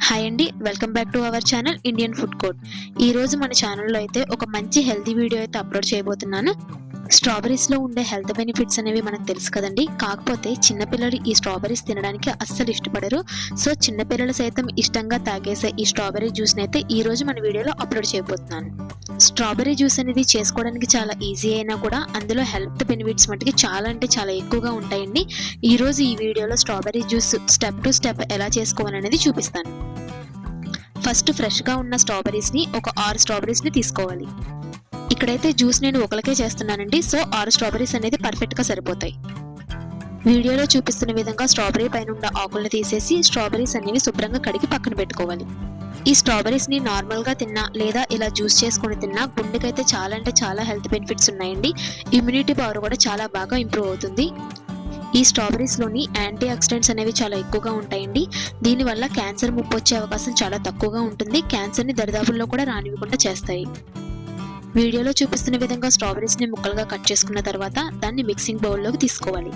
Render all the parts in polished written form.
Hi అండి, welcome back to our channel Indian food court. ఈ రోజు మన ఛానల్లో అయితే ఒక మంచి హెల్తీ వీడియో అయితే అప్లోడ్ చేయబోతున్నాను. స్ట్రాబెరీస్లో ఉండే హెల్త్ బెనిఫిట్స్ అనేవి మనకు తెలుసు కదండి. కాకపోతే చిన్నపిల్లలు ఈ స్ట్రాబెరీస్ తినడానికి అస్సలు ఇష్టపడరు. సో చిన్నపిల్లలు సైతం ఇష్టంగా తాగేసే ఈ స్ట్రాబెరీ జ్యూస్ని అయితే ఈ రోజు మన వీడియోలో అప్లోడ్ చేయబోతున్నాను. స్ట్రాబెరీ జ్యూస్ అనేది చేసుకోవడానికి చాలా ఈజీ అయినా కూడా అందులో హెల్త్ బెనిఫిట్స్ మటుకి చాలా అంటే చాలా ఎక్కువగా ఉంటాయండి. ఈ రోజు ఈ వీడియోలో strawberry juice step to step ఎలా చేసుకోవాలనేది చూపిస్తాను. ఫస్ట్ ఫ్రెష్గా ఉన్న స్ట్రాబెరీస్ని ఒక 6 స్ట్రాబెరీస్ని తీసుకోవాలి. ఇక్కడైతే జ్యూస్ నేను ఒకరికే చేస్తున్నానండి. సో 6 స్ట్రాబెరీస్ అనేది పర్ఫెక్ట్గా సరిపోతాయి. వీడియోలో చూపిస్తున్న విధంగా స్ట్రాబెరీ పైన ఉన్న ఆకులను తీసేసి స్ట్రాబెరీస్ అనేవి శుభ్రంగా కడిగి పక్కన పెట్టుకోవాలి. ఈ స్ట్రాబెరీస్ని నార్మల్గా తిన్నా లేదా ఇలా జ్యూస్ చేసుకొని తిన్నా గుండెకైతే చాలా అంటే చాలా హెల్త్ బెనిఫిట్స్ ఉన్నాయండి. ఇమ్యూనిటీ పవర్ కూడా చాలా బాగా ఇంప్రూవ్ అవుతుంది. ఈ స్ట్రాబెరీస్లోని యాంటీ ఆక్సిడెంట్స్ అనేవి చాలా ఎక్కువగా ఉంటాయండి. దీనివల్ల క్యాన్సర్ ముప్పు వచ్చే అవకాశం చాలా తక్కువగా ఉంటుంది. క్యాన్సర్ని దరిదాపుల్లో కూడా రానివ్వకుండా చేస్తాయి. వీడియోలో చూపిస్తున్న విధంగా స్ట్రాబెరీస్ని ముక్కలుగా కట్ చేసుకున్న తర్వాత దాన్ని మిక్సింగ్ బౌల్లోకి తీసుకోవాలి.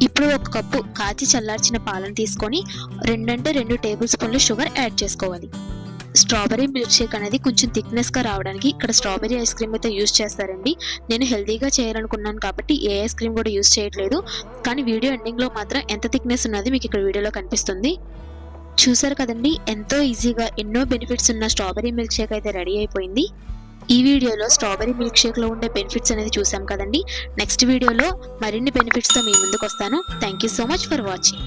ఇప్పుడు ఒక కప్పు కాచి చల్లార్చిన పాలను తీసుకొని 2 టేబుల్ స్పూన్లు షుగర్ యాడ్ చేసుకోవాలి. స్ట్రాబెరీ మిల్క్ షేక్ అనేది కొంచెం థిక్నెస్గా రావడానికి ఇక్కడ స్ట్రాబెరీ ఐస్ క్రీమ్ అయితే యూజ్ చేస్తారండి. నేను హెల్తీగా చేయాలనుకున్నాను కాబట్టి ఏ ఐస్ క్రీమ్ కూడా యూజ్ చేయట్లేదు. కానీ వీడియో ఎండింగ్లో మాత్రం ఎంత థిక్నెస్ ఉన్నది మీకు ఇక్కడ వీడియోలో కనిపిస్తుంది. చూసారు కదండి, ఎంతో ఈజీగా ఎన్నో బెనిఫిట్స్ ఉన్న స్ట్రాబెరీ మిల్క్ షేక్ అయితే రెడీ అయిపోయింది. ఈ వీడియోలో స్ట్రాబెరీ మిల్క్ షేక్లో ఉండే బెనిఫిట్స్ అనేది చూసాం కదండి. నెక్స్ట్ వీడియోలో మరిన్ని బెనిఫిట్స్తో మీ ముందుకు వస్తాను. Thank you so much for watching.